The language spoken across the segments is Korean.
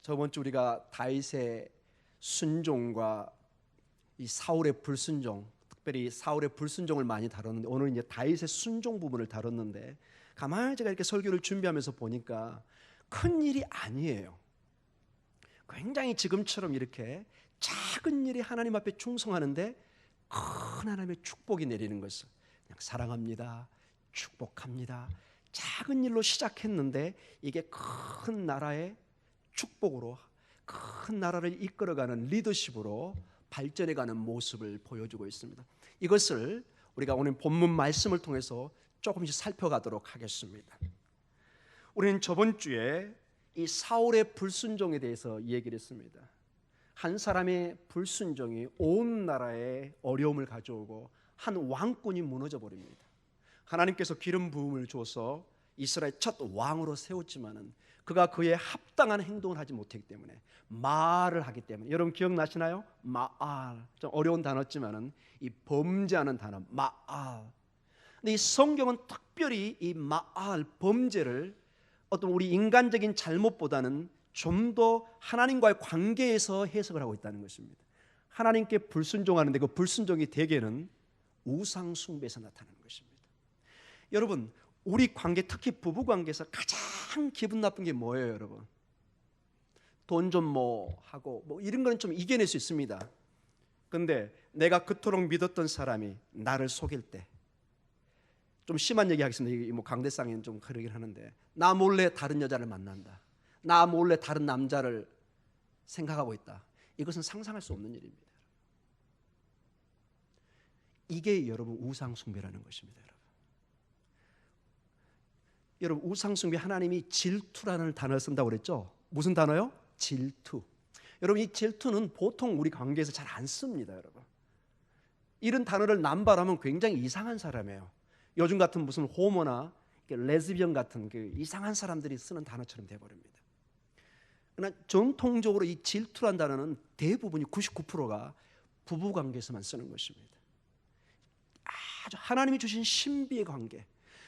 저번 주 우리가 다윗의 순종과 이 사울의 불순종, 특별히 사울의 불순종을 많이 다뤘는데 오늘 이제 다윗의 순종 부분을 다뤘는데 가만히 제가 이렇게 설교를 준비하면서 보니까 큰 일이 아니에요. 굉장히 지금처럼 이렇게 작은 일이 하나님 앞에 충성하는데 큰 하나님의 축복이 내리는 것을 그냥 사랑합니다, 축복합니다. 작은 일로 시작했는데 이게 큰 나라의 축복으로, 큰 나라를 이끌어가는 리더십으로 발전해가는 모습을 보여주고 있습니다. 이것을 우리가 오늘 본문 말씀을 통해서 조금씩 살펴가도록 하겠습니다. 우리는 저번 주에 이 사울의 불순종에 대해서 얘기를 했습니다. 한 사람의 불순종이 온 나라에 어려움을 가져오고 한 왕권이 무너져 버립니다. 하나님께서 기름 부음을 줘서 이스라엘 첫 왕으로 세웠지만은 그가 그에 합당한 행동을 하지 못했기 때문에 마알을 하기 때문에, 여러분 기억나시나요? 마알, 좀 어려운 단어지만은 이 범죄하는 단어 마알. 근데 이 성경은 특별히 이 마알 범죄를 어떤 우리 인간적인 잘못보다는 좀 더 하나님과의 관계에서 해석을 하고 있다는 것입니다. 하나님께 불순종하는데 그 불순종이 대개는 우상 숭배에서 나타나는 것입니다. 여러분, 우리 관계, 특히 부부 관계에서 가장 기분 나쁜 게 뭐예요, 여러분? 돈 좀 뭐 하고 뭐 이런 거는 좀 이겨낼 수 있습니다. 근데 내가 그토록 믿었던 사람이 나를 속일 때, 좀 심한 얘기 하겠습니다. 뭐 강대상에는 좀 그러긴 하는데, 나 몰래 다른 여자를 만난다, 나 몰래 다른 남자를 생각하고 있다. 이것은 상상할 수 없는 일입니다. 이게 여러분 우상 숭배라는 것입니다. 여러분 우상 숭배, 하나님이 질투라는 단어를 쓴다고 그랬죠? 무슨 단어요? 질투. 여러분 이 질투는 보통 우리 관계에서 잘 안 씁니다. 여러분 이런 단어를 남발하면 굉장히 이상한 사람이에요. 요즘 같은 무슨 호모나 레즈비언 같은 그 이상한 사람들이 쓰는 단어처럼 돼버립니다. 그러나 전통적으로 이 질투란 단어는 대부분이 99%가 부부관계에서만 쓰는 것입니다. 아주 하나님이 주신 신비의 관계.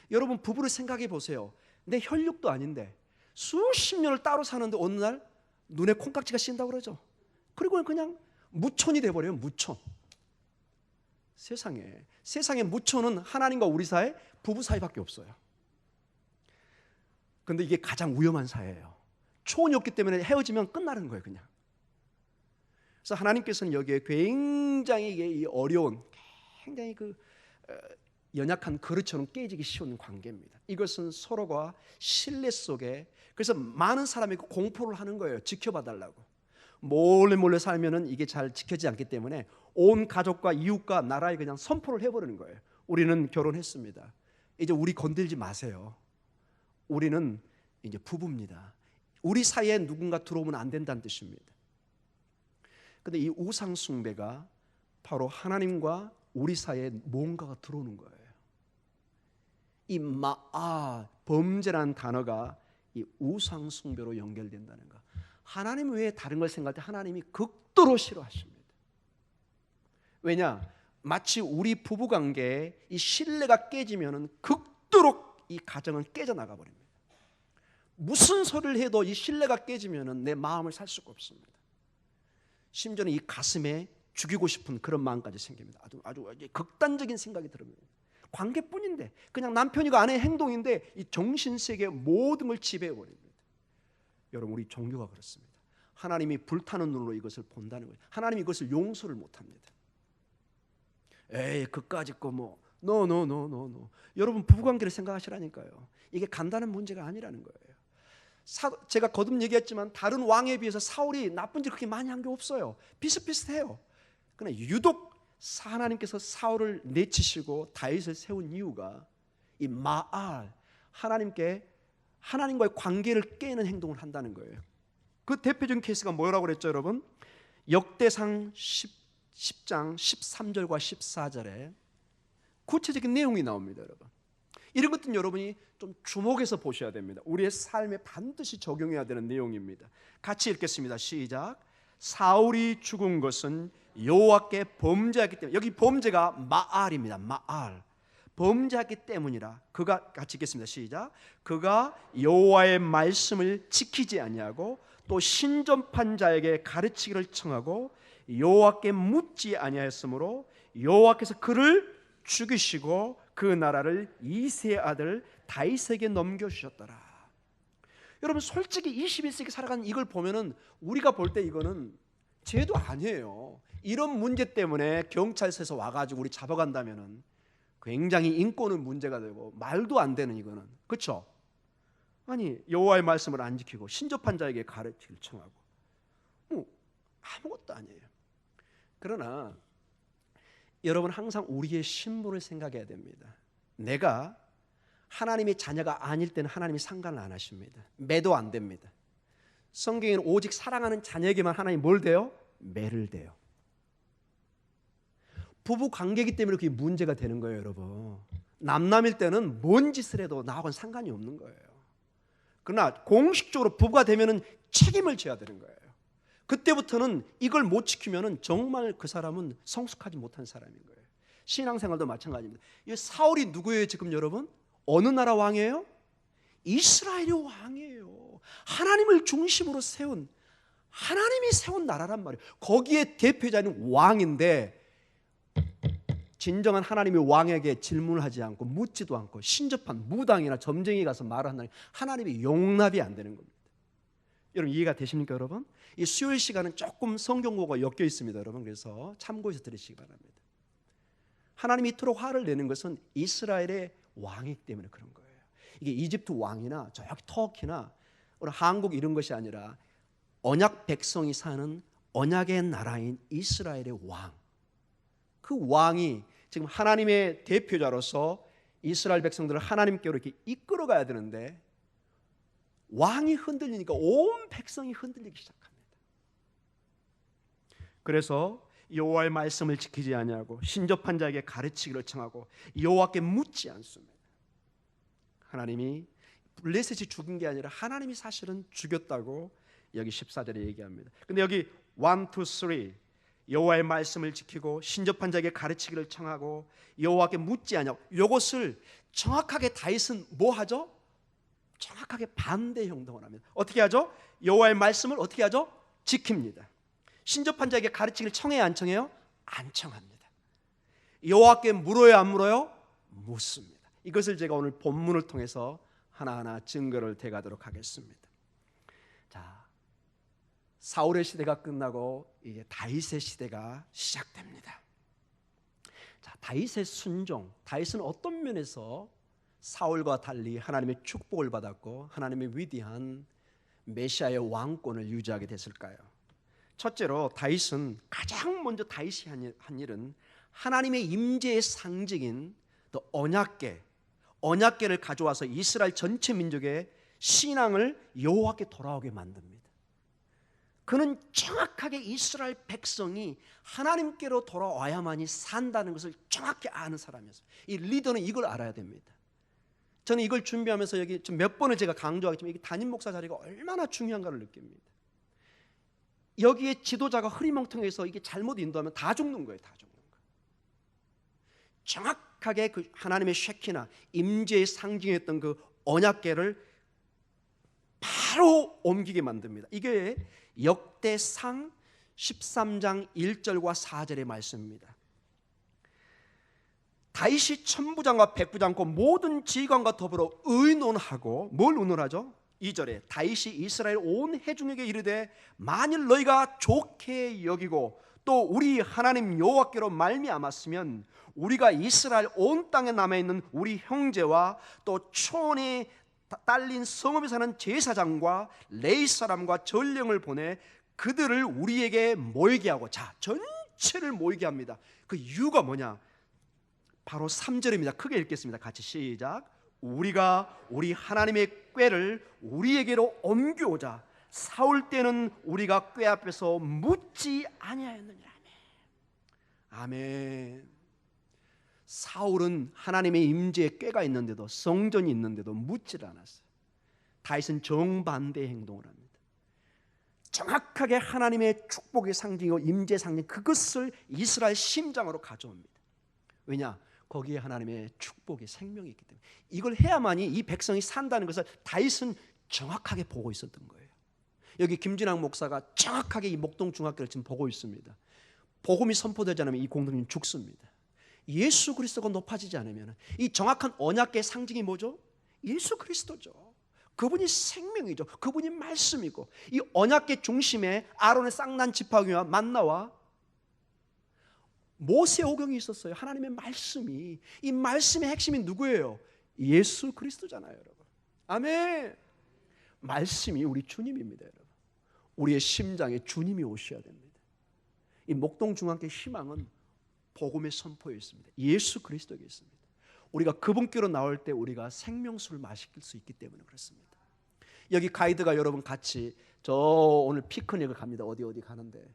여러분 부부를 생각해 보세요. 내 혈육도 아닌데 수십 년을 따로 사는데 어느 날 눈에 콩깍지가 씌인다고 그러죠. 그리고 그냥 무촌이 돼버려요. 무촌. 세상에 무촌은 하나님과 우리 사이, 부부 사이밖에 없어요. 그런데 이게 가장 위험한 사이예요. 초혼이 없기 때문에 헤어지면 끝나는 거예요, 그냥. 그래서 하나님께서는 여기에 굉장히 이 어려운, 굉장히 연약한 그릇처럼 깨지기 쉬운 관계입니다. 이것은 서로가 신뢰 속에, 그래서 많은 사람이 공포를 하는 거예요. 지켜봐 달라고. 몰래 살면은 이게 잘 지켜지지 않기 때문에 온 가족과 이웃과 나라에 그냥 선포를 해버리는 거예요. 우리는 결혼했습니다. 이제 우리 건들지 마세요. 우리는 이제 부부입니다. 우리 사이에 누군가 들어오면 안 된다는 뜻입니다. 그런데 이 우상 숭배가 바로 하나님과 우리 사이에 뭔가가 들어오는 거예요. 이 마아, 범죄라는 단어가 이 우상 숭배로 연결된다는 거. 하나님 외에 다른 걸 생각할 때 하나님이 극도로 싫어하십니다. 왜냐? 마치 우리 부부관계에 이 신뢰가 깨지면은 극도로 이 가정은 깨져나가 버립니다. 무슨 소리를 해도 이 신뢰가 깨지면은 내 마음을 살 수가 없습니다. 심지어는 이 가슴에 죽이고 싶은 그런 마음까지 생깁니다. 아주 극단적인 생각이 들어옵니다. 관계뿐인데, 그냥 남편이고 아내의 행동인데 이 정신세계 모든 걸 지배해버립니다. 여러분 우리 종교가 그렇습니다. 하나님이 불타는 눈으로 이것을 본다는 거예요. 하나님이 이것을 용서를 못합니다. 에이 그까짓 거 뭐 노. 여러분 부부관계를 생각하시라니까요. 이게 간단한 문제가 아니라는 거예요. 제가 거듭 얘기했지만 다른 왕에 비해서 사울이 나쁜 짓 그렇게 많이 한 게 없어요. 비슷비슷해요. 그러나 유독 하나님께서 사울을 내치시고 다윗을 세운 이유가 이 마알, 하나님과의 관계를 깨는 행동을 한다는 거예요. 그 대표적인 케이스가 뭐라고 그랬죠, 여러분? 역대상 10장 13절과 14절에 구체적인 내용이 나옵니다, 여러분. 이런 것들은 여러분이 좀 주목해서 보셔야 됩니다. 우리의 삶에 반드시 적용해야 되는 내용입니다. 같이 읽겠습니다. 시작. 사울이 죽은 것은 여호와께 범죄했기 때문에, 여기 범죄가 마알입니다. 마알. 범죄했기 때문이라. 그가 같이 읽겠습니다. 시작. 그가 여호와의 말씀을 지키지 아니하고 또 신전판 자에게 가르치기를 청하고 여호와께 묻지 아니하였으므로 여호와께서 그를 죽이시고 그 나라를 이새의 아들 다윗에게 넘겨주셨더라. 여러분, 솔직히 21세기 살아가는 이걸 보면은 우리가 볼 때 이거는 죄도 아니에요. 이런 문제 때문에 경찰서에서 와가지고 우리 잡아간다면은 굉장히 인권은 문제가 되고 말도 안 되는 이거는, 그렇죠? 아니, 여호와의 말씀을 안 지키고 신접한 자에게 가르치기를 청하고 아무것도 아니에요. 그러나 여러분, 항상 우리의 신분을 생각해야 됩니다. 내가 하나님의 자녀가 아닐 때는 하나님이 상관을 안 하십니다. 매도 안 됩니다. 성경에는 오직 사랑하는 자녀에게만 하나님이 뭘 돼요? 매를 돼요. 부부 관계이기 때문에 그게 문제가 되는 거예요, 여러분. 남남일 때는 뭔 짓을 해도 나하고는 상관이 없는 거예요. 그러나 공식적으로 부부가 되면은 책임을 져야 되는 거예요. 그때부터는 이걸 못 지키면은 정말 그 사람은 성숙하지 못한 사람인 거예요. 신앙생활도 마찬가지입니다. 이 사울이 누구예요, 지금 여러분? 어느 나라 왕이에요? 이스라엘의 왕이에요. 하나님을 중심으로 세운, 하나님이 세운 나라란 말이에요. 거기에 대표자는 왕인데 진정한 하나님의 왕에게 질문을 하지 않고 묻지도 않고 신접한 무당이나 점쟁이 가서 말하는 하나님이 용납이 안 되는 겁니다. 여러분, 이해가 되십니까, 여러분? 이 수요일 시간은 조금 성경고가 엮여 있습니다, 여러분. 그래서 참고해서 들으시기 바랍니다. 하나님이 이토록 화를 내는 것은 이스라엘의 왕이기 때문에 그런 거예요. 이게 이집트 왕이나 저기 터키나 오늘 한국 이런 것이 아니라 언약 백성이 사는 언약의 나라인 이스라엘의 왕, 그 왕이 지금 하나님의 대표자로서 이스라엘 백성들을 하나님께로 이렇게 이끌어가야 되는데 왕이 흔들리니까 온 백성이 흔들리기 시작합니다. 그래서 여호와의 말씀을 지키지 아니하고 신접한 자에게 가르치기를 청하고 여호와께 묻지 않습니다. 하나님이 블레셋이 죽은 게 아니라 하나님이 사실은 죽였다고 여기 14절에 얘기합니다. 근데 여기 1, 2, 3 여호와의 말씀을 지키고 신접한 자에게 가르치기를 청하고 여호와께 묻지 아니하고, 이것을 정확하게 다윗은 뭐 하죠? 정확하게 반대 행동을 합니다. 어떻게 하죠? 여호와의 말씀을 어떻게 하죠? 지킵니다. 신접한 자에게 가르치기를 청해요, 안 청해요? 안 청합니다. 여호와께 물어요, 안 물어요? 묻습니다. 이것을 제가 오늘 본문을 통해서 하나하나 증거를 대가도록 하겠습니다. 자, 사울의 시대가 끝나고 이제 다윗의 시대가 시작됩니다. 자, 다윗의 순종, 다윗은 어떤 면에서 사울과 달리 하나님의 축복을 받았고 하나님의 위대한 메시아의 왕권을 유지하게 됐을까요? 첫째로 다윗은 가장 먼저 다윗이 한 일은 하나님의 임재의 상징인 또 언약궤를 가져와서 이스라엘 전체 민족의 신앙을 여호와께 돌아오게 만듭니다. 그는 정확하게 이스라엘 백성이 하나님께로 돌아와야만이 산다는 것을 정확히 아는 사람이었어요. 이 리더는 이걸 알아야 됩니다. 저는 이걸 준비하면서 여기 좀 몇 번을 제가 강조하겠지만 이게 담임 목사 자리가 얼마나 중요한가를 느낍니다. 여기에 지도자가 흐리멍텅해서 이게 잘못 인도하면 다 죽는 거예요. 다 죽는 거예요. 정확하게 그 하나님의 쉐키나 임재의 상징이었던 그 언약궤를 바로 옮기게 만듭니다. 이게 역대상 13장 1절과 4절의 말씀입니다. 다윗이 천부장과 백부장과 모든 지휘관과 더불어 의논하고, 뭘 의논하죠? 2절에 다윗이 이스라엘 온 회중에게 이르되 만일 너희가 좋게 여기고 또 우리 하나님 여호와께로 말미암았으면 우리가 이스라엘 온 땅에 남아있는 우리 형제와 또 초원에 딸린 성읍에 사는 제사장과 레위 사람과 전령을 보내 그들을 우리에게 모이게 하고, 자, 전체를 모이게 합니다. 그 이유가 뭐냐? 바로 3절입니다. 크게 읽겠습니다. 같이 시작. 우리가 우리 하나님의 궤를 우리에게로 옮겨오자. 사울 때는 우리가 궤 앞에서 묻지 아니하였느니라. 아멘. 사울은 하나님의 임재의 궤가 있는데도, 성전이 있는데도 묻질 않았어요. 다윗은 정반대의 행동을 합니다. 정확하게 하나님의 축복의 상징이고 임재의 상징, 그것을 이스라엘 심장으로 가져옵니다. 왜냐? 거기에 하나님의 축복이 생명이 있기 때문에 이걸 해야만이 이 백성이 산다는 것을 다윗은 정확하게 보고 있었던 거예요. 여기 김진학 목사가 정확하게 이 목동 중학교를 지금 보고 있습니다. 복음이 선포되지 않으면 이 공동체는 죽습니다. 예수 그리스도가 높아지지 않으면 이 정확한 언약의 상징이 뭐죠? 예수 그리스도죠. 그분이 생명이죠. 그분이 말씀이고 이 언약의 중심에 아론의 쌍난 지팡이와 만나와 모세 오경이 있었어요. 하나님의 말씀이. 이 말씀의 핵심이 누구예요? 예수 그리스도잖아요, 여러분. 아멘. 말씀이 우리 주님입니다, 여러분. 우리의 심장에 주님이 오셔야 됩니다. 이 목동 중학교의 희망은 복음의 선포에 있습니다. 예수 그리스도에 있습니다. 우리가 그분께로 나올 때 우리가 생명수를 마실 수 있기 때문에 그렇습니다. 여기 가이드가 여러분 같이 저 오늘 피크닉을 갑니다. 어디 가는데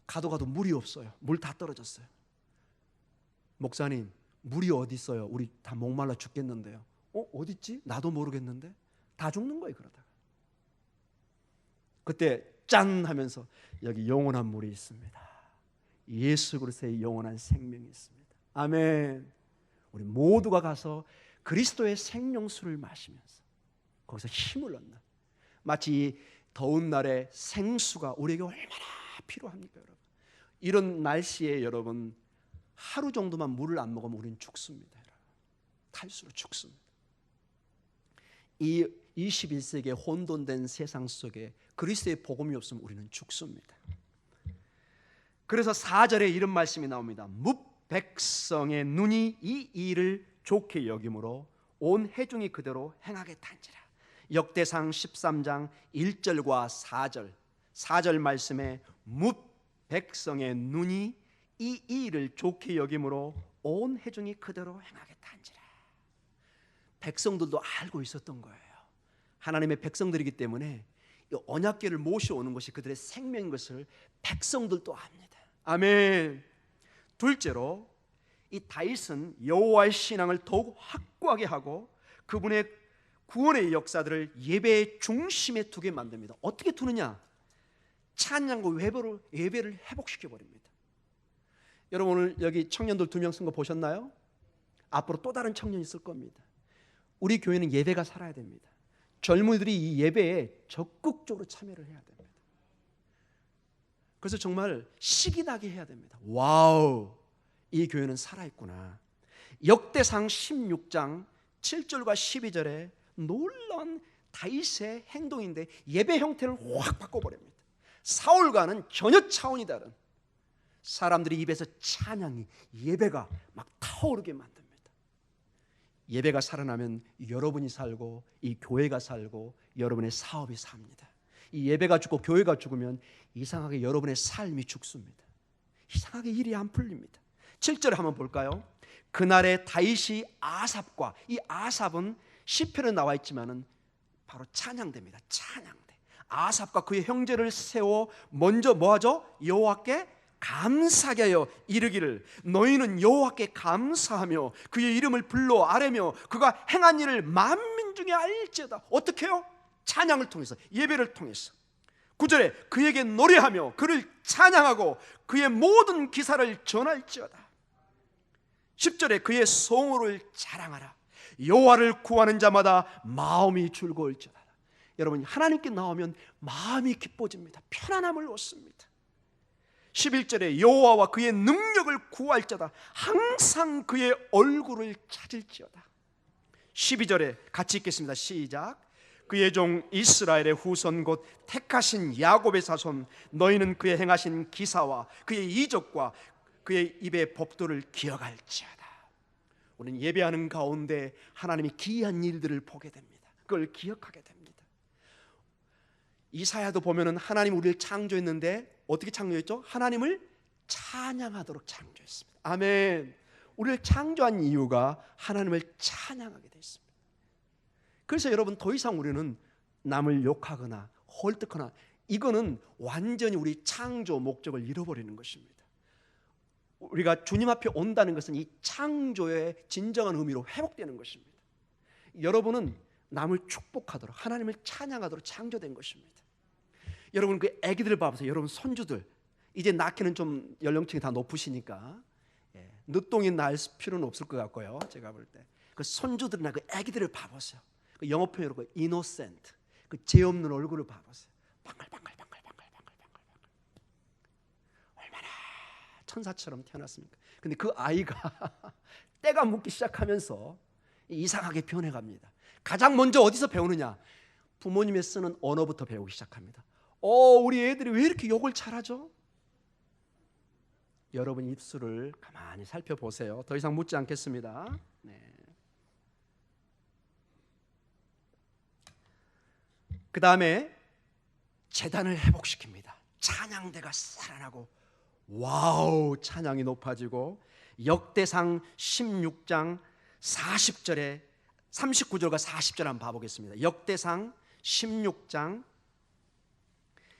가도 물이 없어요. 물 다 떨어졌어요. 목사님, 물이 어디 있어요? 우리 다 목말라 죽겠는데요. 어디 있지? 나도 모르겠는데. 다 죽는 거예요, 그러다가. 그때 짠 하면서 여기 영원한 물이 있습니다. 예수 그리스도의 영원한 생명이 있습니다. 아멘. 우리 모두가 가서 그리스도의 생명수를 마시면서 거기서 힘을 얻는, 마치 더운 날에 생수가 우리에게 얼마나 필요합니까, 여러분? 이런 날씨에 여러분 하루 정도만 물을 안 먹으면 우리는 죽습니다, 여러분. 탈수로 죽습니다. 이 21세기의 혼돈된 세상 속에 그리스도의 복음이 없으면 우리는 죽습니다. 그래서 4절에 이런 말씀이 나옵니다. 백성의 눈이 이 일을 좋게 여김으로 온 회중이 그대로 행하겠다니라. 역대상 13장 1절과 4절 말씀에 백성의 눈이 이 일을 좋게 여김으로 온 회중이 그대로 행하겠다니라. 백성들도 알고 있었던 거예요. 하나님의 백성들이기 때문에 이 언약궤를 모셔오는 것이 그들의 생명인 것을 백성들도 압니다. 아멘. 둘째로 이 다윗은 여호와의 신앙을 더욱 확고하게 하고 그분의 구원의 역사들을 예배의 중심에 두게 만듭니다. 어떻게 두느냐? 찬양과 예배를 회복시켜 버립니다. 여러분 오늘 여기 청년들 2명 쓴 거 보셨나요? 앞으로 또 다른 청년이 있을 겁니다. 우리 교회는 예배가 살아야 됩니다. 젊은이들이 이 예배에 적극적으로 참여를 해야 됩니다. 그래서 정말 식이 나게 해야 됩니다. 와우, 이 교회는 살아있구나. 역대상 16장 7절과 12절에 놀라운 다윗의 행동인데 예배 형태를 확 바꿔버립니다. 사울과는 전혀 차원이 다른, 사람들이 입에서 찬양이, 예배가 막 타오르게 만듭니다. 예배가 살아나면 여러분이 살고 이 교회가 살고 여러분의 사업이 삽니다. 이 예배가 죽고 교회가 죽으면 이상하게 여러분의 삶이 죽습니다. 이상하게 일이 안 풀립니다. 7절에 한번 볼까요? 그날에 다윗이 아삽과, 이 아삽은 시편에 나와 있지만은 바로 찬양대입니다. 찬양대. 아삽과 그의 형제를 세워 먼저 뭐하죠? 여호와께 감사하게 하여 이르기를 너희는 여호와께 감사하며 그의 이름을 불러 아뢰며 그가 행한 일을 만민 중에 알지어다. 어떻게 해요? 찬양을 통해서, 예배를 통해서. 9절에 그에게 노래하며 그를 찬양하고 그의 모든 기사를 전할지어다. 10절에 그의 성호를 자랑하라. 여호와를 구하는 자마다 마음이 즐거울지어다. 여러분 하나님께 나오면 마음이 기뻐집니다. 편안함을 얻습니다. 11절에 여호와와 그의 능력을 구할 자다. 항상 그의 얼굴을 찾을지어다. 12절에 같이 읽겠습니다. 시작. 그의 종 이스라엘의 후손 곧 택하신 야곱의 자손 너희는 그의 행하신 기사와 그의 이적과 그의 입의 법도를 기억할지어다. 우리는 예배하는 가운데 하나님이 기이한 일들을 보게 됩니다. 그걸 기억하게 됩니다. 이사야도 보면은 하나님 우리를 창조했는데 어떻게 창조했죠? 하나님을 찬양하도록 창조했습니다. 아멘. 우리를 창조한 이유가 하나님을 찬양하게 되어 있습니다. 그래서 여러분 더 이상 우리는 남을 욕하거나 헐뜯거나, 이거는 완전히 우리 창조 목적을 잃어버리는 것입니다. 우리가 주님 앞에 온다는 것은 이 창조의 진정한 의미로 회복되는 것입니다. 여러분은 남을 축복하도록, 하나님을 찬양하도록 창조된 것입니다. 여러분 그 아기들 봐보세요. 여러분 손주들 이제 낳기는 좀 연령층이 다 높으시니까 늦둥이 날 필요는 없을 것 같고요. 제가 볼 때 그 손주들이나 그 아기들을 봐보세요. 그 영어 표현으로 그 innocent, 그 죄 없는 얼굴을 봐보세요. 방글방글방글방글방글 얼마나 천사처럼 태어났습니까? 근데 그 아이가 때가 묻기 시작하면서 이상하게 변해갑니다. 가장 먼저 어디서 배우느냐? 부모님의 쓰는 언어부터 배우기 시작합니다. 우리 애들이 왜 이렇게 욕을 잘하죠? 여러분 입술을 가만히 살펴보세요. 더 이상 묻지 않겠습니다. 네. 그 다음에 제단을 회복시킵니다. 찬양대가 살아나고 와우 찬양이 높아지고 역대상 16장 40절에 39절과 40절 한번 봐보겠습니다. 역대상 16장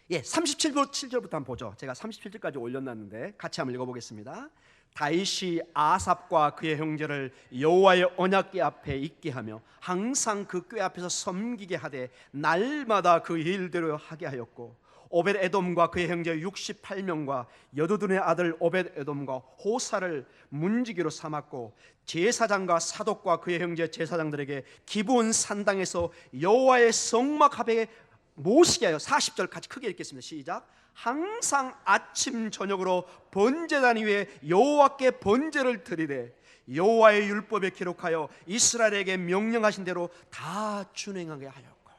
37절부터 한번 보죠. 제가 37절까지 올려놨는데 같이 한번 읽어보겠습니다. 다윗이 아삽과 그의 형제를 여호와의 언약궤 앞에 있게 하며 항상 그 궤 앞에서 섬기게 하되 날마다 그 일대로 하게 하였고 오벳 에돔과 그의 형제 68명과 여두둔의 아들 오벳 에돔과 호사를 문지기로 삼았고 제사장과 사독과 그의 형제 제사장들에게 기브온 산당에서 여호와의 성막 앞에 모시게 하여 40절 같이 크게 읽겠습니다. 시작. 항상 아침 저녁으로 번제단 위에 여호와께 번제를 드리되 여호와의 율법에 기록하여 이스라엘에게 명령하신 대로 다 준행하게 하였고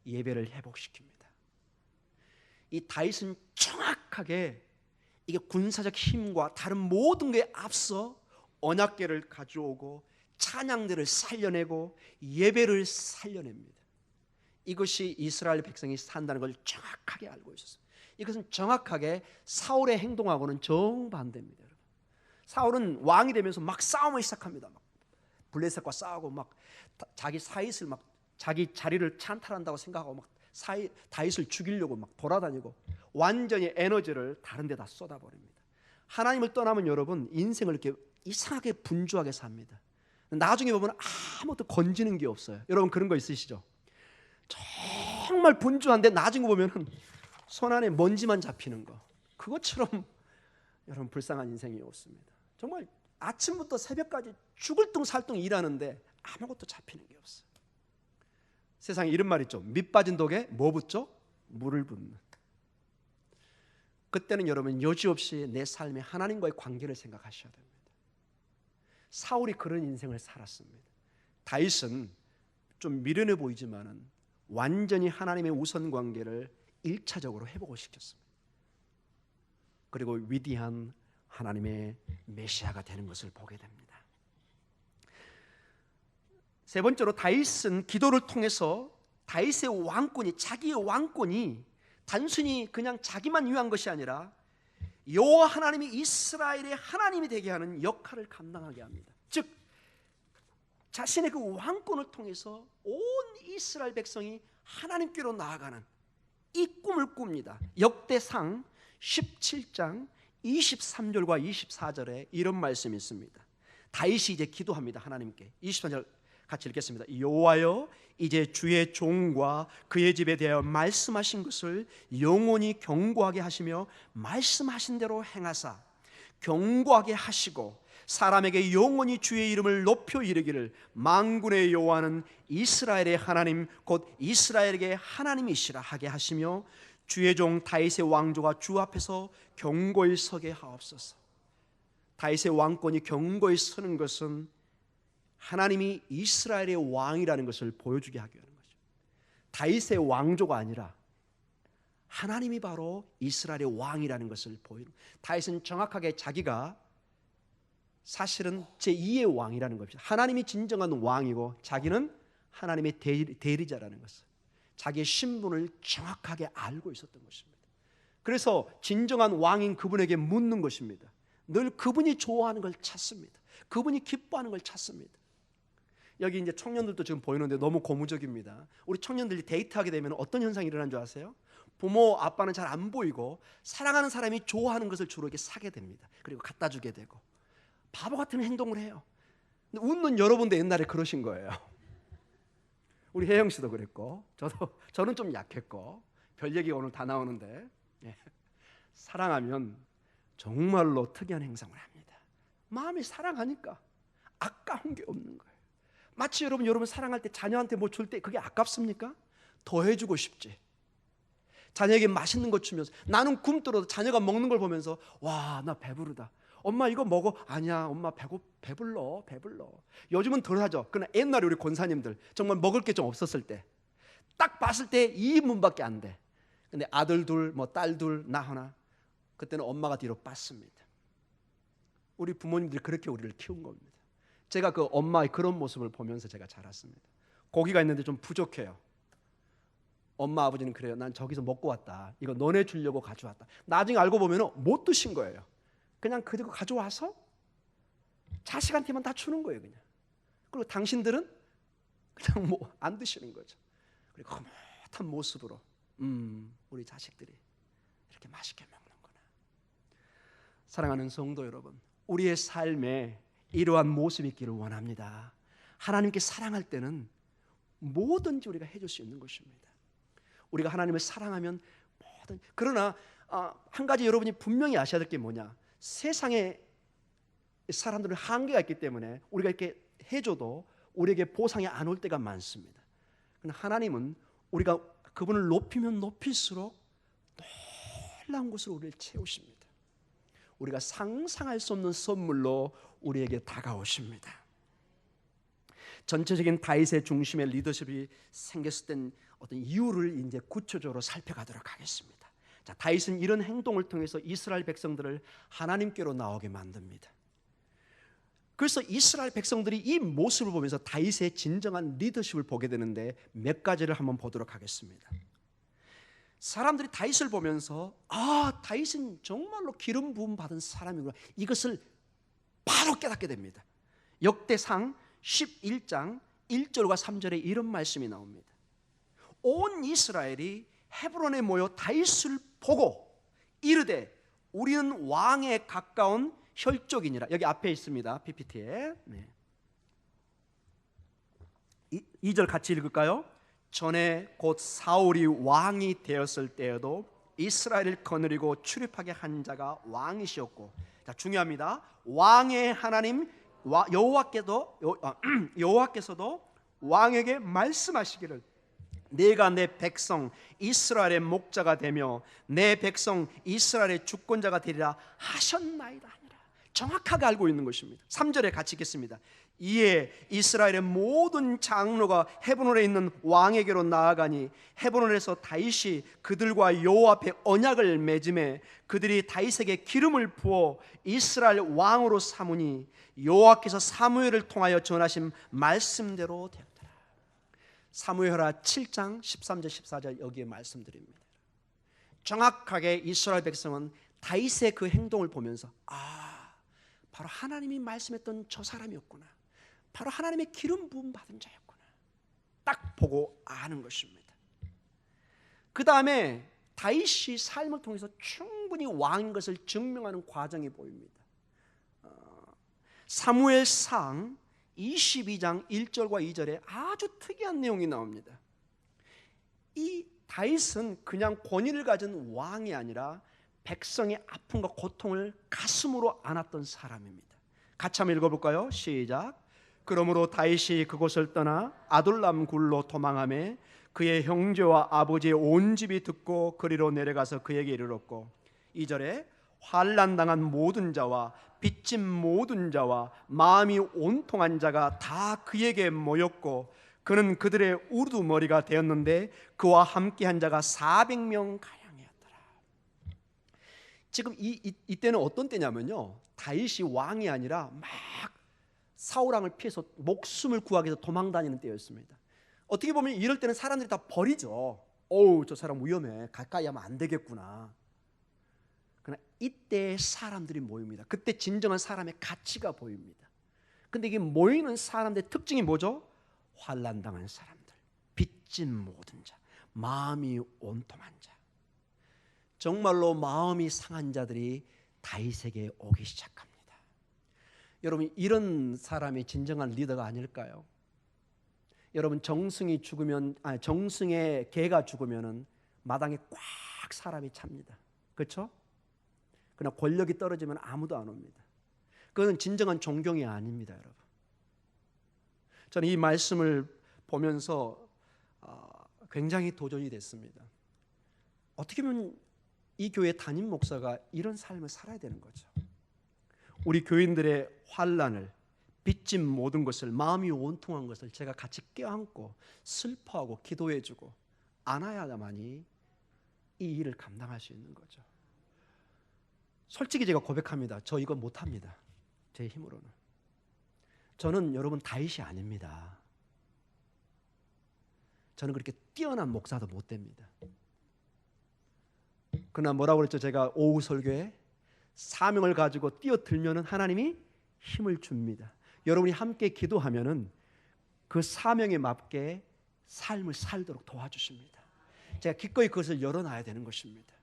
예배를 회복시킵니다. 이 다윗은 정확하게 이게 군사적 힘과 다른 모든 것에 앞서 언약궤를 가져오고 찬양들을 살려내고 예배를 살려냅니다. 이것이 이스라엘 백성이 산다는 걸 정확하게 알고 있었어요. 이것은 정확하게 사울의 행동하고는 정반대입니다. 여러분. 사울은 왕이 되면서 막 싸움을 시작합니다. 막 블레셋과 싸우고 막 자기 사윗을 막 자기 자리를 찬탈한다고 생각하고 막 다윗을 죽이려고 막 돌아다니고 완전히 에너지를 다른 데다 쏟아버립니다. 하나님을 떠나면 여러분 인생을 이렇게 이상하게 분주하게 삽니다. 나중에 보면 아무것도 건지는 게 없어요. 여러분 그런 거 있으시죠? 정말 분주한데 나중에 보면 손 안에 먼지만 잡히는 거, 그것처럼 여러분 불쌍한 인생이 없습니다. 정말 아침부터 새벽까지 죽을 둥 살둥 일하는데 아무것도 잡히는 게 없어요. 세상에 이런 말 있죠. 밑 빠진 독에 뭐 붙죠? 물을 붓는. 그때는 여러분 여지없이 내 삶에 하나님과의 관계를 생각하셔야 됩니다. 사울이 그런 인생을 살았습니다. 다윗은 좀 미련해 보이지만은 완전히 하나님의 우선 관계를 1차적으로 회복을 시켰습니다. 그리고 위대한 하나님의 메시아가 되는 것을 보게 됩니다. 세 번째로 다윗은 기도를 통해서 다윗의 왕권이, 자기의 왕권이 단순히 그냥 자기만 위한 것이 아니라 여호와 하나님이 이스라엘의 하나님이 되게 하는 역할을 감당하게 합니다. 즉 자신의 그 왕권을 통해서 온 이스라엘 백성이 하나님께로 나아가는 이 꿈을 꿉니다. 역대상 17장 23절과 24절에 이런 말씀이 있습니다. 다윗이 이제 기도합니다. 하나님께 23절 같이 읽겠습니다. 여호와여 이제 주의 종과 그의 집에 대하여 말씀하신 것을 영원히 경고하게 하시며 말씀하신 대로 행하사 경고하게 하시고 사람에게 영원히 주의 이름을 높여 이르기를 만군의 여호와는 이스라엘의 하나님 곧 이스라엘에게 하나님이시라 하게 하시며 주의 종 다윗의 왕조가 주 앞에서 경고히 서게 하옵소서. 다윗의 왕권이 경고히 서는 것은 하나님이 이스라엘의 왕이라는 것을 보여주게 하기 위한 거죠. 다윗의 왕조가 아니라 하나님이 바로 이스라엘의 왕이라는 것을 보이는, 다윗은 정확하게 자기가 사실은 제2의 왕이라는 것입니다. 하나님이 진정한 왕이고 자기는 하나님의 대리자라는 것을, 자기의 신분을 정확하게 알고 있었던 것입니다. 그래서 진정한 왕인 그분에게 묻는 것입니다. 늘 그분이 좋아하는 걸 찾습니다. 그분이 기뻐하는 걸 찾습니다. 여기 이제 청년들도 지금 보이는데 너무 고무적입니다. 우리 청년들이 데이트하게 되면 어떤 현상이 일어나는 줄 아세요? 부모 아빠는 잘 안 보이고 사랑하는 사람이 좋아하는 것을 주로 이렇게 사게 됩니다. 그리고 갖다 주게 되고 바보 같은 행동을 해요. 근데 웃는 여러분도 옛날에 그러신 거예요. 우리 혜영 씨도 그랬고 저는 좀 약했고 별 얘기가 오늘 다 나오는데 사랑하면 정말로 특이한 행동을 합니다. 마음이 사랑하니까 아까운 게 없는 거예요. 마치 여러분 사랑할 때 자녀한테 뭐 줄 때 그게 아깝습니까? 더 해주고 싶지. 자녀에게 맛있는 거 주면서, 나는 굶더라도 자녀가 먹는 걸 보면서 와, 나 배부르다. 엄마 이거 먹어. 아니야 엄마 배불러. 요즘은 덜 하죠. 그러나 옛날에 우리 권사님들 정말 먹을 게 좀 없었을 때 딱 봤을 때 2인분밖에 안 돼. 근데 아들 둘, 뭐 딸 둘, 나 하나. 그때는 엄마가 뒤로 빻습니다. 우리 부모님들이 그렇게 우리를 키운 겁니다. 제가 그 엄마의 그런 모습을 보면서 제가 자랐습니다. 고기가 있는데 좀 부족해요. 엄마 아버지는 그래요. 난 저기서 먹고 왔다. 이거 너네 주려고 가져왔다. 나중에 알고 보면 못 드신 거예요. 그냥 그거 가져와서 자식한테만 다 주는 거예요. 그냥. 그리고 당신들은 그냥 뭐 안 드시는 거죠. 그리고 흐뭇한 모습으로 우리 자식들이 이렇게 맛있게 먹는구나. 사랑하는 성도 여러분, 우리의 삶에 이러한 모습이 있기를 원합니다. 하나님께 사랑할 때는 뭐든지 우리가 해줄 수 있는 것입니다. 우리가 하나님을 사랑하면 그러나 한 가지 여러분이 분명히 아셔야 될 게 뭐냐, 세상에 사람들은 한계가 있기 때문에 우리가 이렇게 해줘도 우리에게 보상이 안 올 때가 많습니다. 그러나 하나님은 우리가 그분을 높이면 높일수록 놀라운 것으로 우리를 채우십니다. 우리가 상상할 수 없는 선물로 우리에게 다가오십니다. 전체적인 다윗의 중심의 리더십이 생겼을 땐 어떤 이유를 이제 구체적으로 살펴가도록 하겠습니다. 자, 다윗은 이런 행동을 통해서 이스라엘 백성들을 하나님께로 나오게 만듭니다. 그래서 이스라엘 백성들이 이 모습을 보면서 다윗의 진정한 리더십을 보게 되는데 몇 가지를 한번 보도록 하겠습니다. 사람들이 다윗을 보면서 다윗은 정말로 기름 부음 받은 사람이구나, 이것을 바로 깨닫게 됩니다. 역대상 11장 1절과 3절에 이런 말씀이 나옵니다. 온 이스라엘이 헤브론에 모여 다윗을 보고 이르되 우리는 왕에 가까운 혈족이니라. 여기 앞에 있습니다. PPT에. 2절 같이 읽을까요? 전에 곧 사울이 왕이 되었을 때에도 이스라엘을 거느리고 출입하게 한 자가 왕이시었고, 자, 중요합니다. 왕의 하나님 여호와께서도 왕에게 말씀하시기를 내가 내 백성 이스라엘의 목자가 되며 내 백성 이스라엘의 주권자가 되리라 하셨나이다. 정확하게 알고 있는 것입니다. 3절에 같이 읽겠습니다. 이에 이스라엘의 모든 장로가 헤브론에 있는 왕에게로 나아가니 헤브론에서 다윗이 그들과 여호와 앞에 언약을 맺음에 그들이 다윗에게 기름을 부어 이스라엘 왕으로 삼으니 여호와께서 사무엘을 통하여 전하신 말씀대로 되었더라. 사무엘하 7장 13절 14절 여기에 말씀드립니다. 정확하게 이스라엘 백성은 다윗의 그 행동을 보면서 바로 하나님이 말씀했던 저 사람이었구나, 바로 하나님의 기름 부음 받은 자였구나, 딱 보고 아는 것입니다. 그 다음에 다윗이 삶을 통해서 충분히 왕인 것을 증명하는 과정이 보입니다. 사무엘상 22장 1절과 2절에 아주 특이한 내용이 나옵니다. 이 다윗은 그냥 권위를 가진 왕이 아니라 백성의 아픔과 고통을 가슴으로 안았던 사람입니다. 같이 한번 읽어볼까요? 시작. 그러므로 다윗이 그곳을 떠나 아둘람 굴로 도망하며 그의 형제와 아버지의 온 집이 듣고 그리로 내려가서 그에게 이르렀고, 2절에 환난당한 모든 자와 빚진 모든 자와 마음이 온통한 자가 다 그에게 모였고 그는 그들의 우두머리가 되었는데 그와 함께한 자가 400명 가량이었더라. 지금 이때는 어떤 때냐면요, 다윗이 왕이 아니라 막 사울왕을 피해서 목숨을 구하기 위해서 도망다니는 때였습니다. 어떻게 보면 이럴 때는 사람들이 다 버리죠. 저 사람 위험해, 가까이 하면 안 되겠구나. 그러나 이때 사람들이 모입니다. 그때 진정한 사람의 가치가 보입니다. 근데 이게 모이는 사람들의 특징이 뭐죠? 환난당한 사람들, 빚진 모든 자, 마음이 온통한 자, 정말로 마음이 상한 자들이 다윗에게 오기 시작합니다. 여러분, 이런 사람이 진정한 리더가 아닐까요? 여러분, 정승의 개가 죽으면은 마당에 꽉 사람이 찹니다. 그렇죠? 그러나 권력이 떨어지면 아무도 안 옵니다. 그건 진정한 존경이 아닙니다, 여러분. 저는 이 말씀을 보면서 굉장히 도전이 됐습니다. 어떻게 보면 이 교회 담임 목사가 이런 삶을 살아야 되는 거죠. 우리 교인들의 환난을, 빚진 모든 것을, 마음이 온통한 것을 제가 같이 껴안고 슬퍼하고 기도해주고 안아야만이 이 일을 감당할 수 있는 거죠. 솔직히 제가 고백합니다. 저 이거 못합니다. 제 힘으로는. 저는 여러분 다윗이 아닙니다. 저는 그렇게 뛰어난 목사도 못 됩니다. 그러나 뭐라고 그랬죠? 제가 오후 설교에 사명을 가지고 뛰어들면은 하나님이 힘을 줍니다. 여러분이 함께 기도하면은 그 사명에 맞게 삶을 살도록 도와주십니다. 제가 기꺼이 그것을 열어놔야 되는 것입니다.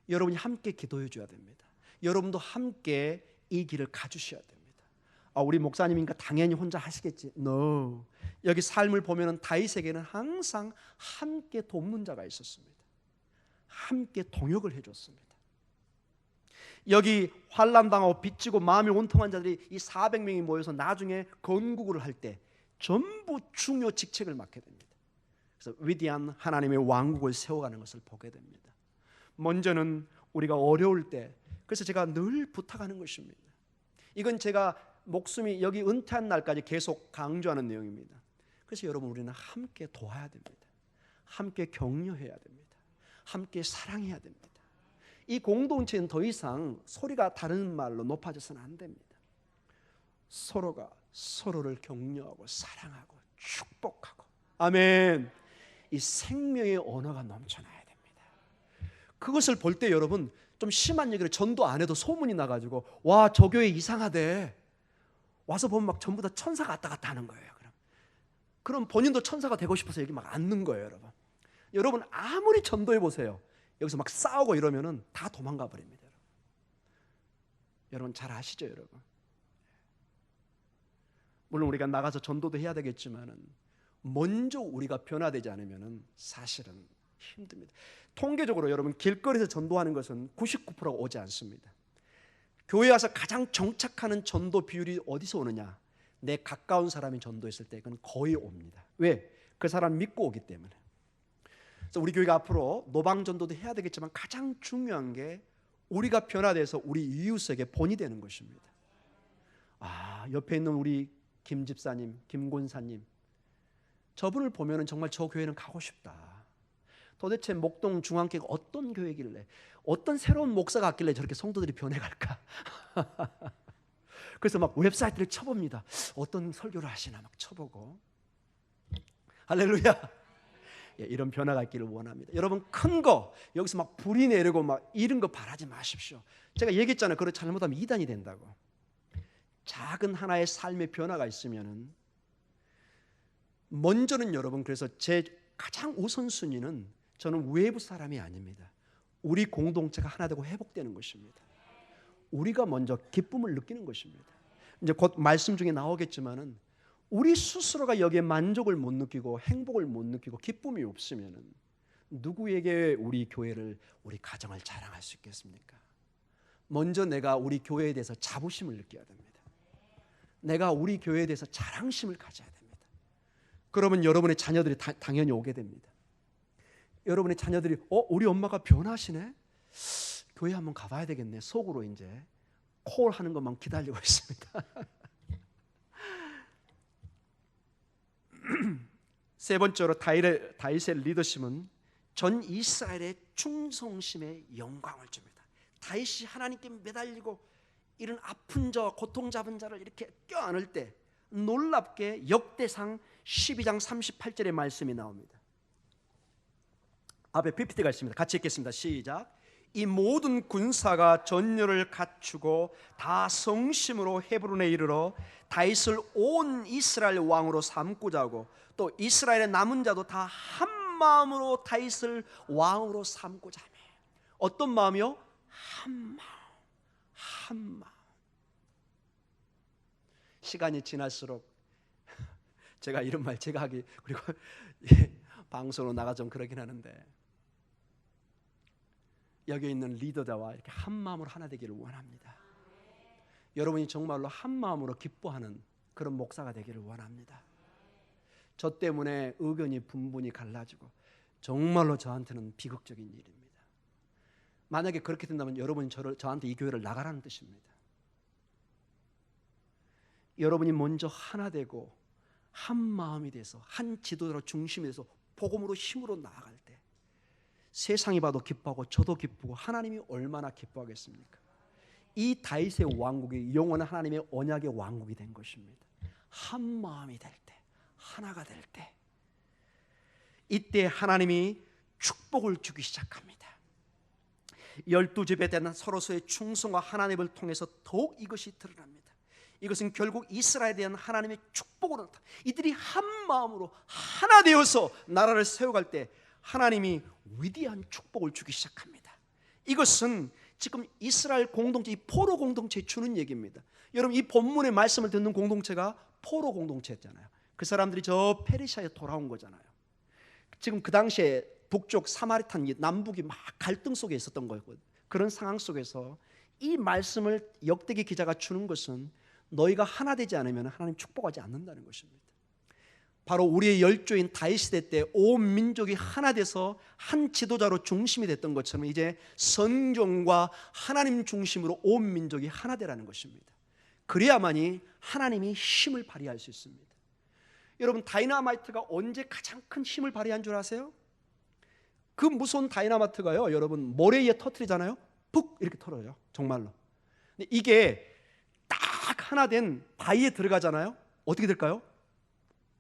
여러분이 함께 기도해 줘야 됩니다. 여러분도 함께 이 길을 가주셔야 됩니다. 우리 목사님이니까 당연히 혼자 하시겠지. No. 여기 삶을 보면은 다윗에게는 항상 함께 돕는 자가 있었습니다. 함께 동역을 해줬습니다. 여기 환난당하고 빚지고 마음이 온통한 자들이 이 400명이 모여서 나중에 건국을 할 때 전부 중요 직책을 맡게 됩니다. 그래서 위대한 하나님의 왕국을 세워가는 것을 보게 됩니다. 먼저는 우리가 어려울 때, 그래서 제가 늘 부탁하는 것입니다. 이건 제가 목숨이 여기 은퇴한 날까지 계속 강조하는 내용입니다. 그래서 여러분, 우리는 함께 도와야 됩니다. 함께 격려해야 됩니다. 함께 사랑해야 됩니다. 이 공동체는 더 이상 소리가 다른 말로 높아져서는 안 됩니다. 서로가 서로를 격려하고 사랑하고 축복하고, 아멘. 이 생명의 언어가 넘쳐나야 됩니다. 그것을 볼 때 여러분, 좀 심한 얘기를 전도 안 해도 소문이 나가지고, 와, 저 교회 이상하대. 와서 보면 막 전부 다 천사가 왔다 갔다 하는 거예요. 그럼 본인도 천사가 되고 싶어서 여기 막 앉는 거예요, 여러분. 여러분 아무리 전도해 보세요. 여기서 막 싸우고 이러면은 다 도망가 버립니다. 여러분 잘 아시죠, 여러분? 물론 우리가 나가서 전도도 해야 되겠지만은 먼저 우리가 변화되지 않으면은 사실은 힘듭니다. 통계적으로 여러분 길거리에서 전도하는 것은 99%가 오지 않습니다. 교회 와서 가장 정착하는 전도 비율이 어디서 오느냐? 내 가까운 사람이 전도했을 때 그건 거의 옵니다. 왜? 그 사람 믿고 오기 때문에. 그래서 우리 교회가 앞으로 노방 전도도 해야 되겠지만 가장 중요한 게 우리가 변화돼서 우리 이웃에게 본이 되는 것입니다. 옆에 있는 우리 김 집사님, 김 권사님, 저분을 보면은 정말 저 교회는 가고 싶다. 도대체 목동 중앙교회가 어떤 교회길래, 어떤 새로운 목사가 왔길래 저렇게 성도들이 변해갈까? 그래서 막 웹사이트를 쳐봅니다. 어떤 설교를 하시나 막 쳐보고. 할렐루야. 이런 변화가 있기를 원합니다. 여러분, 큰 거 여기서 막 불이 내리고 막 이런 거 바라지 마십시오. 제가 얘기했잖아요. 그걸 잘못하면 이단이 된다고. 작은 하나의 삶의 변화가 있으면은 먼저는 여러분, 그래서 제 가장 우선순위는 저는 외부 사람이 아닙니다. 우리 공동체가 하나 되고 회복되는 것입니다. 우리가 먼저 기쁨을 느끼는 것입니다. 이제 곧 말씀 중에 나오겠지만은 우리 스스로가 여기에 만족을 못 느끼고 행복을 못 느끼고 기쁨이 없으면은 누구에게 우리 교회를, 우리 가정을 자랑할 수 있겠습니까? 먼저 내가 우리 교회에 대해서 자부심을 느껴야 됩니다. 내가 우리 교회에 대해서 자랑심을 가져야 됩니다. 그러면 여러분의 자녀들이 당연히 오게 됩니다. 여러분의 자녀들이 우리 엄마가 변하시네? 교회 한번 가봐야 되겠네. 속으로 이제 콜하는 것만 기다리고 있습니다. 세 번째로 다윗의 리더십은 전 이스라엘의 충성심에 영광을 줍니다. 다윗이 하나님께 매달리고 이런 아픈 자와 고통 잡은 자를 이렇게 껴안을 때 놀랍게 역대상 12장 38절의 말씀이 나옵니다. 앞에 PPT가 있습니다. 같이 읽겠습니다. 시작. 이 모든 군사가 전열을 갖추고 다 성심으로 헤브론에 이르러 다윗을 온 이스라엘 왕으로 삼고자 하고, 또 이스라엘의 남은 자도 다 한 마음으로 다윗을 왕으로 삼고자 하며. 어떤 마음이요? 한 마음, 한 마음. 시간이 지날수록 제가 이런 말 제가 하기, 그리고 방송으로 나가 좀 그러긴 하는데, 여기 있는 리더자와 이렇게 한 마음으로 하나 되기를 원합니다. 여러분이 정말로 한 마음으로 기뻐하는 그런 목사가 되기를 원합니다. 저 때문에 의견이 분분히 갈라지고 정말로 저한테는 비극적인 일입니다. 만약에 그렇게 된다면 여러분이 저한테 이 교회를 나가라는 뜻입니다. 여러분이 먼저 하나 되고 한 마음이 돼서 한 지도자로 중심이 돼서 복음으로 힘으로 나아갈 때 세상이 봐도 기뻐하고 저도 기쁘고 하나님이 얼마나 기뻐하겠습니까? 이 다윗의 왕국이 영원한 하나님의 언약의 왕국이 된 것입니다. 한 마음이 될 때, 하나가 될 때, 이때 하나님이 축복을 주기 시작합니다. 12집에 대한 서로서의 충성과 하나님을 통해서 더욱 이것이 드러납니다. 이것은 결국 이스라엘에 대한 하나님의 축복으로 나타납니다. 이들이 한 마음으로 하나 되어서 나라를 세워갈 때 하나님이 위대한 축복을 주기 시작합니다. 이것은 지금 이스라엘 공동체, 이 포로 공동체에 주는 얘기입니다. 여러분, 이 본문의 말씀을 듣는 공동체가 포로 공동체였잖아요. 그 사람들이 저 페르시아에 돌아온 거잖아요. 지금 그 당시에 북쪽 사마리탄 남북이 막 갈등 속에 있었던 거였거든요. 그런 상황 속에서 이 말씀을 역대기 기자가 주는 것은 너희가 하나 되지 않으면 하나님 축복하지 않는다는 것입니다. 바로 우리의 열조인 다윗 시대 때 온 민족이 하나 돼서 한 지도자로 중심이 됐던 것처럼 이제 성경과 하나님 중심으로 온 민족이 하나 되라는 것입니다. 그래야만이 하나님이 힘을 발휘할 수 있습니다. 여러분, 다이나마이트가 언제 가장 큰 힘을 발휘한 줄 아세요? 그 무서운 다이나마이트가요, 여러분 모래 위에 터뜨리잖아요. 푹 이렇게 털어요. 정말로. 근데 이게 딱 하나 된 바위에 들어가잖아요. 어떻게 될까요?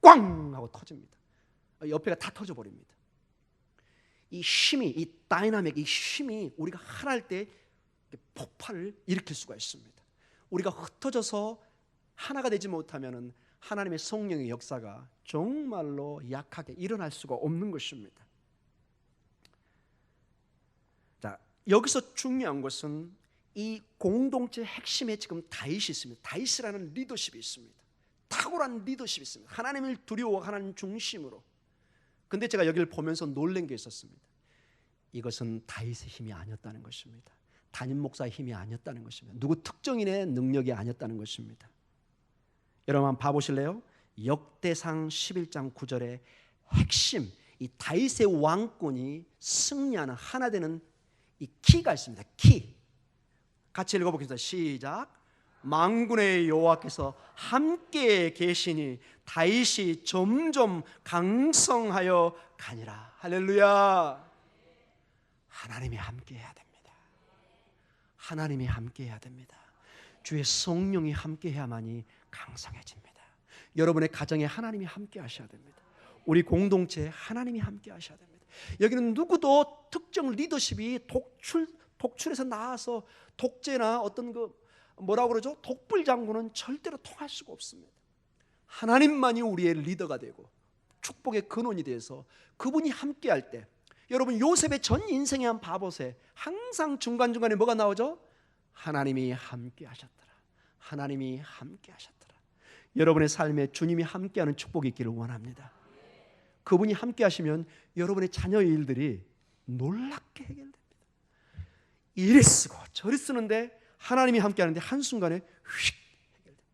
꽝 하고 터집니다. 옆에가 다 터져 버립니다. 이 힘이, 이 다이나믹, 이 힘이 우리가 하나 할 때 폭발을 일으킬 수가 있습니다. 우리가 흩어져서 하나가 되지 못하면 하나님의 성령의 역사가 정말로 약하게 일어날 수가 없는 것입니다. 자, 여기서 중요한 것은 이 공동체 핵심에 지금 다윗이 있습니다. 다윗이라는 리더십이 있습니다. 탁월한 리더십이 있습니다. 하나님을 두려워 하나님 중심으로. 근데 제가 여기를 보면서 놀란 게 있었습니다. 이것은 다윗의 힘이 아니었다는 것입니다. 담임 목사의 힘이 아니었다는 것입니다. 누구 특정인의 능력이 아니었다는 것입니다. 여러분 한번 봐보실래요? 역대상 11장 9절의 핵심, 이 다윗의 왕권이 승리하는 하나 되는 이 키가 있습니다. 키. 같이 읽어보겠습니다. 시작. 만군의 여호와께서 함께 계시니 다윗이 점점 강성하여 가니라. 할렐루야. 하나님이 함께 해야 됩니다. 하나님이 함께 해야 됩니다. 주의 성령이 함께 해야만이 강성해집니다. 여러분의 가정에 하나님이 함께 하셔야 됩니다. 우리 공동체에 하나님이 함께 하셔야 됩니다. 여기는 누구도 특정 리더십이 독출해서 나와서 독재나 어떤 뭐라고 그러죠? 독불 장군은 절대로 통할 수가 없습니다. 하나님만이 우리의 리더가 되고 축복의 근원이 돼서 그분이 함께 할 때, 여러분 요셉의 전 인생에 한번 봐보세요. 항상 중간중간에 뭐가 나오죠? 하나님이 함께 하셨더라. 하나님이 함께 하셨더라. 여러분의 삶에 주님이 함께하는 축복이 있기를 원합니다. 그분이 함께 하시면 여러분의 자녀의 일들이 놀랍게 해결됩니다. 이리 쓰고 저리 쓰는데 하나님이 함께 하는데 한순간에 휙 해결됩니다.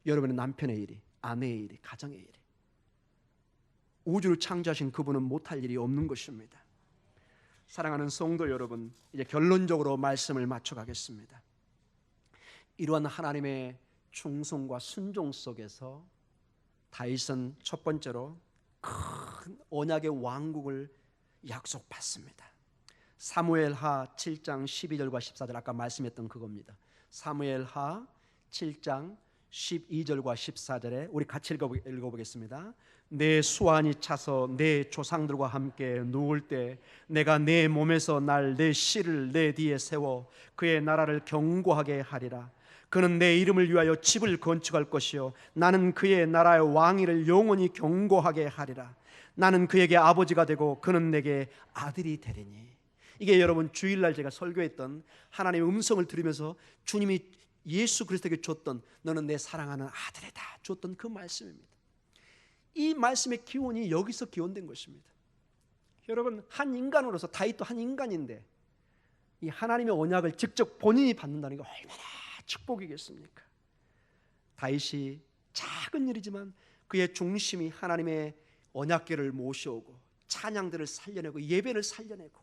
여러분의 남편의 일이, 아내의 일이, 가정의 일이, 우주를 창조하신 그분은 못할 일이 없는 것입니다. 사랑하는 성도 여러분, 이제 결론적으로 말씀을 맞춰가겠습니다. 이러한 하나님의 충성과 순종 속에서 다윗은 첫 번째로 큰 언약의 왕국을 약속받습니다. 사무엘하 7장 12절과 14절, 아까 말씀했던 그겁니다. 사무엘하 7장 12절과 14절에 우리 같이 읽어보겠습니다. 내 수완이 차서 내 조상들과 함께 누울 때 내가 내 몸에서 날 내 씨를 내 뒤에 세워 그의 나라를 견고하게 하리라. 그는 내 이름을 위하여 집을 건축할 것이요 나는 그의 나라의 왕위를 영원히 견고하게 하리라. 나는 그에게 아버지가 되고 그는 내게 아들이 되리니. 이게 여러분 주일날 제가 설교했던 하나님의 음성을 들으면서 주님이 예수 그리스도에게 줬던 너는 내 사랑하는 아들이다 줬던 그 말씀입니다. 이 말씀의 기원이 여기서 기원된 것입니다. 여러분, 한 인간으로서 다윗도 한 인간인데 이 하나님의 언약을 직접 본인이 받는다는 게 얼마나 축복이겠습니까? 다윗이 작은 일이지만 그의 중심이 하나님의 언약궤를 모셔오고 찬양들을 살려내고 예배를 살려내고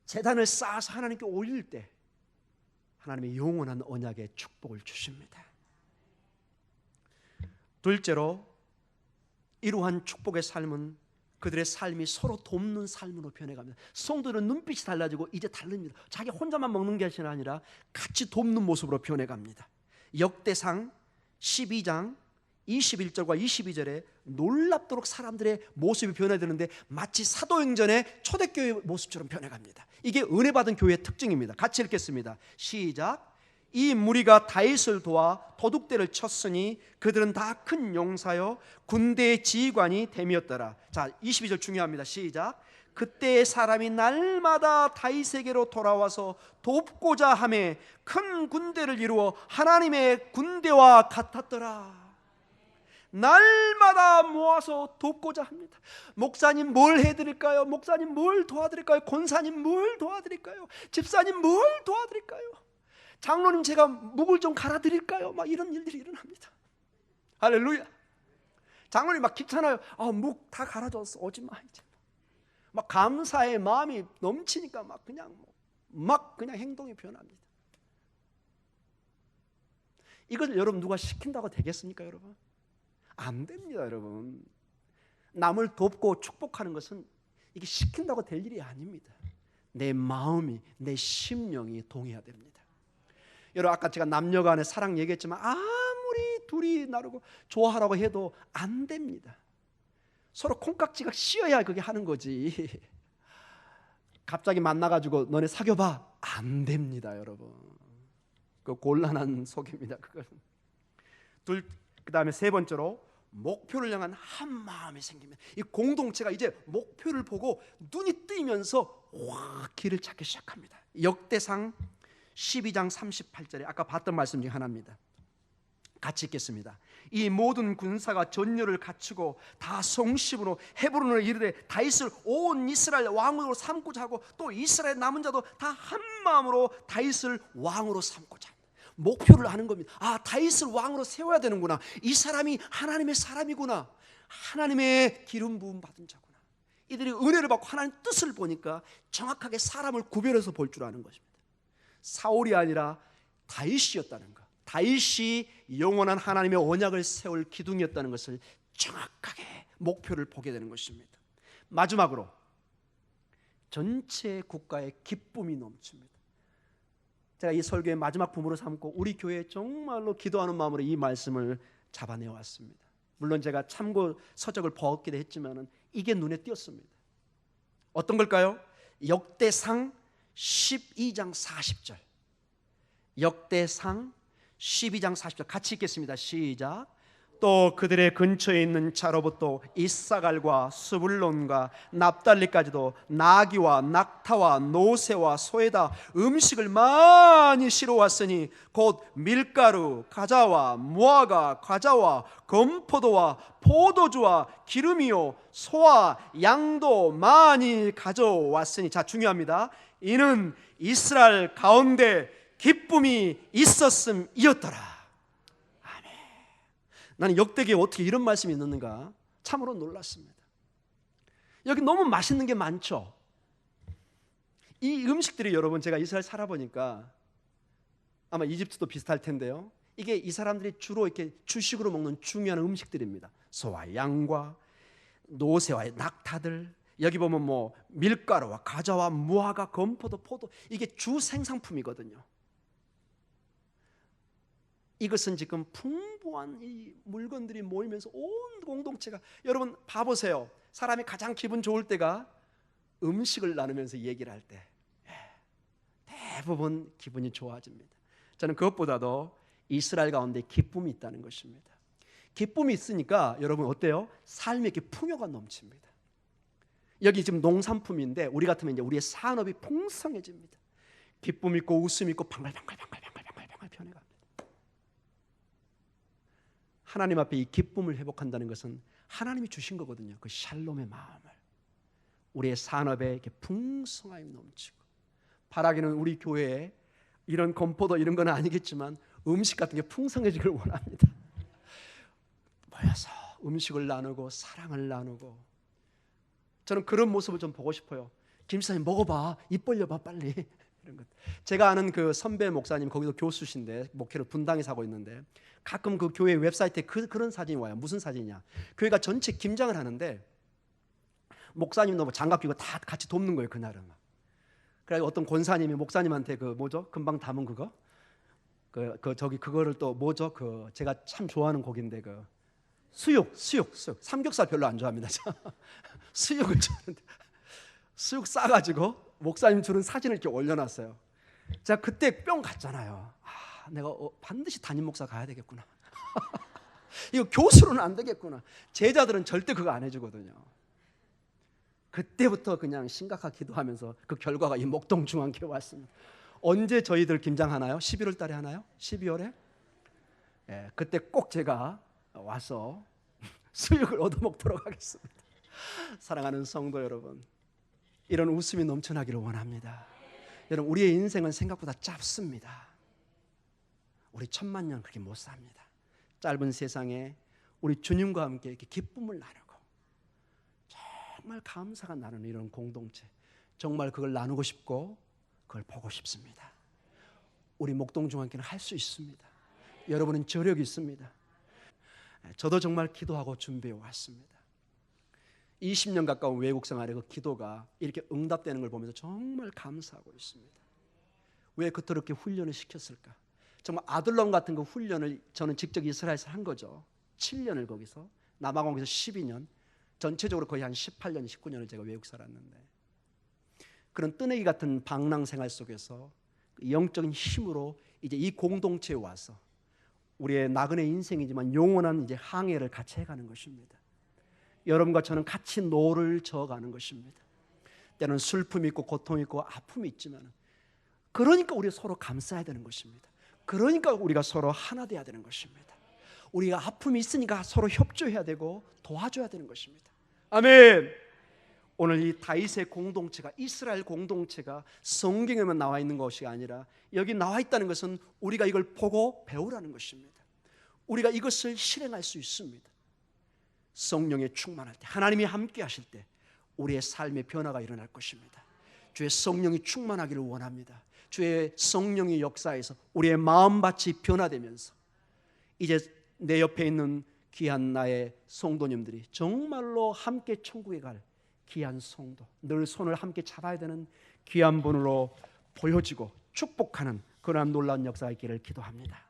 제단을 쌓아서 하나님께 올릴 때 하나님의 영원한 언약의 축복을 주십니다. 둘째로, 이러한 축복의 삶은 그들의 삶이 서로 돕는 삶으로 변해갑니다. 성도들은 눈빛이 달라지고 이제 다릅니다. 자기 혼자만 먹는 것이 아니라 같이 돕는 모습으로 변해갑니다. 역대상 12장 21절과 22절에 놀랍도록 사람들의 모습이 변해되는데 마치 사도행전의 초대교회 모습처럼 변해갑니다. 이게 은혜 받은 교회의 특징입니다. 같이 읽겠습니다. 시작. 이 무리가 다윗을 도와 도둑대를 쳤으니 그들은 다 큰 용사여 군대의 지휘관이 됨이었더라. 자, 22절 중요합니다. 시작. 그때의 사람이 날마다 다윗에게로 돌아와서 돕고자 하매 큰 군대를 이루어 하나님의 군대와 같았더라. 날마다 모아서 돕고자 합니다. 목사님 뭘 해드릴까요? 목사님 뭘 도와드릴까요? 권사님 뭘 도와드릴까요? 집사님 뭘 도와드릴까요? 장로님 제가 묵을 좀 갈아드릴까요? 막 이런 일들이 일어납니다. 할렐루야. 장로님 막 귀찮아요. 묵 다 갈아줬어. 오지 마 이제. 막 감사의 마음이 넘치니까 막 그냥 행동이 변합니다. 이걸 여러분 누가 시킨다고 되겠습니까, 여러분? 안 됩니다, 여러분. 남을 돕고 축복하는 것은 이게 시킨다고 될 일이 아닙니다. 내 마음이, 내 심령이 동해야 됩니다. 여러분, 아까 제가 남녀 간의 사랑 얘기했지만 아무리 둘이 나르고 좋아하라고 해도 안 됩니다. 서로 콩깍지가 씌어야 그게 하는 거지. 갑자기 만나가지고 너네 사귀어봐, 안 됩니다, 여러분. 그 곤란한 속입니다, 그건. 그 다음에 세 번째로, 목표를 향한 한 마음이 생깁니다. 이 공동체가 이제 목표를 보고 눈이 뜨이면서 확 길을 찾기 시작합니다. 역대상 12장 38절에 아까 봤던 말씀 중에 하나입니다. 같이 읽겠습니다. 이 모든 군사가 전열을 갖추고 다 성심으로 헤브론으로 이르되 다윗을 온 이스라엘 왕으로 삼고자 하고 또 이스라엘 남은 자도 다 한 마음으로 다윗을 왕으로 삼고자 합니다. 목표를 아는 겁니다. 다윗을 왕으로 세워야 되는구나. 이 사람이 하나님의 사람이구나. 하나님의 기름 부음 받은 자구나. 이들이 은혜를 받고 하나님의 뜻을 보니까 정확하게 사람을 구별해서 볼 줄 아는 것입니다. 사울이 아니라 다윗이었다는 것, 다윗이 영원한 하나님의 언약을 세울 기둥이었다는 것을 정확하게 목표를 보게 되는 것입니다. 마지막으로 전체 국가의 기쁨이 넘칩니다. 제가 이 설교의 마지막 부분으로 삼고 우리 교회에 정말로 기도하는 마음으로 이 말씀을 잡아내 왔습니다. 물론 제가 참고 서적을 보았기도 했지만 이게 눈에 띄었습니다. 어떤 걸까요? 역대상 12장 40절. 역대상 12장 40절 같이 읽겠습니다. 시작. 또 그들의 근처에 있는 자로부터 이사갈과 스불론과 납달리까지도 나귀와 낙타와 노새와 소에다 음식을 많이 실어왔으니 곧 밀가루, 가자와 무화과, 과자와 건포도와 포도주와 기름이요 소와 양도 많이 가져왔으니, 자 중요합니다. 이는 이스라엘 가운데 기쁨이 있었음이었더라. 나는 역대기에 어떻게 이런 말씀이 있는가 참으로 놀랐습니다. 여기 너무 맛있는 게 많죠. 이 음식들이 여러분, 제가 이스라엘 살아보니까 아마 이집트도 비슷할 텐데요, 이게 이 사람들이 주로 이렇게 주식으로 먹는 중요한 음식들입니다. 소와 양과 노새와 낙타들, 여기 보면 뭐 밀가루와 과자와 무화과, 건포도, 포도, 이게 주 생산품이거든요. 이것은 지금 풍부한 이 물건들이 모이면서 온 공동체가, 여러분 봐보세요. 사람이 가장 기분 좋을 때가 음식을 나누면서 얘기를 할 때 대부분 기분이 좋아집니다. 저는 그것보다도 이스라엘 가운데 기쁨이 있다는 것입니다. 기쁨이 있으니까 여러분 어때요? 삶에 이렇게 풍요가 넘칩니다. 여기 지금 농산품인데 우리 같으면 이제 우리의 산업이 풍성해집니다. 기쁨 있고 웃음 있고 방글방글방글 변해갑니다. 하나님 앞에 이 기쁨을 회복한다는 것은 하나님이 주신 거거든요. 그 샬롬의 마음을 우리의 산업에 이렇게 풍성함이 넘치고, 바라기는 우리 교회에 이런 건포도 이런 건 아니겠지만 음식 같은 게 풍성해지길 원합니다. 모여서 음식을 나누고 사랑을 나누고, 저는 그런 모습을 좀 보고 싶어요. 김사님 먹어봐, 입 벌려봐 빨리. 이런 것. 제가 아는 그 선배 목사님, 거기도 교수신데 목회를 분당에서 하고 있는데, 가끔 그 교회 웹사이트에 그런 사진이 와요. 무슨 사진이냐, 교회가 전체 김장을 하는데 목사님도 뭐 장갑 끼고 다 같이 돕는 거예요 그날은. 그래서 어떤 권사님이 목사님한테 그 뭐죠, 금방 담은 그거, 저기 그거를 또 뭐죠, 그 제가 참 좋아하는 고기인데 그 수육. 삼겹살 별로 안 좋아합니다. 수육을 주는데, 수육 싸가지고 목사님 주는 사진을 이렇게 올려놨어요. 제가 그때 뿅 갔잖아요. 내가 반드시 담임 목사 가야 되겠구나. 이거 교수로는 안 되겠구나. 제자들은 절대 그거 안 해주거든요. 그때부터 그냥 심각하게 기도하면서 그 결과가 이 목동중앙교회 왔습니다. 언제 저희들 김장하나요? 11월 달에 하나요? 12월에? 예, 그때 꼭 제가 와서 수육을 얻어먹도록 하겠습니다. 사랑하는 성도 여러분, 이런 웃음이 넘쳐나기를 원합니다. 여러분, 우리의 인생은 생각보다 짧습니다. 우리 1000만 년 그렇게 못 삽니다. 짧은 세상에 우리 주님과 함께 이렇게 기쁨을 나누고 정말 감사가 나누는 이런 공동체, 정말 그걸 나누고 싶고 그걸 보고 싶습니다. 우리 목동중앙교회는 할 수 있습니다. 여러분은 저력이 있습니다. 저도 정말 기도하고 준비해 왔습니다. 20년 가까운 외국 생활의 그 기도가 이렇게 응답되는 걸 보면서 정말 감사하고 있습니다. 왜 그토록 이렇게 훈련을 시켰을까? 정말 아들놈 같은 그 훈련을 저는 직접 이스라엘에서 한 거죠. 7년을 거기서, 남아공에서 12년, 전체적으로 거의 한 18년, 19년을 제가 외국 살았는데, 그런 뜨내기 같은 방랑 생활 속에서 영적인 힘으로 이제 이 공동체에 와서 우리의 나그네 인생이지만 영원한 이제 항해를 같이 해가는 것입니다. 여러분과 저는 같이 노를 저어가는 것입니다. 때로는 슬픔이 있고 고통이 있고 아픔이 있지만, 그러니까 우리 서로 감싸야 되는 것입니다. 그러니까 우리가 서로 하나 돼야 되는 것입니다. 우리가 아픔이 있으니까 서로 협조해야 되고 도와줘야 되는 것입니다. 아멘. 오늘 이 다윗의 공동체가, 이스라엘 공동체가 성경에만 나와 있는 것이 아니라 여기 나와 있다는 것은 우리가 이걸 보고 배우라는 것입니다. 우리가 이것을 실행할 수 있습니다. 성령에 충만할 때, 하나님이 함께 하실 때 우리의 삶의 변화가 일어날 것입니다. 주의 성령이 충만하기를 원합니다. 주의 성령의 역사에서 우리의 마음밭이 변화되면서 이제 내 옆에 있는 귀한 나의 성도님들이 정말로 함께 천국에 갈 귀한 성도, 늘 손을 함께 잡아야 되는 귀한 분으로 보여지고 축복하는 그러한 놀라운 역사가 있기를 기도합니다.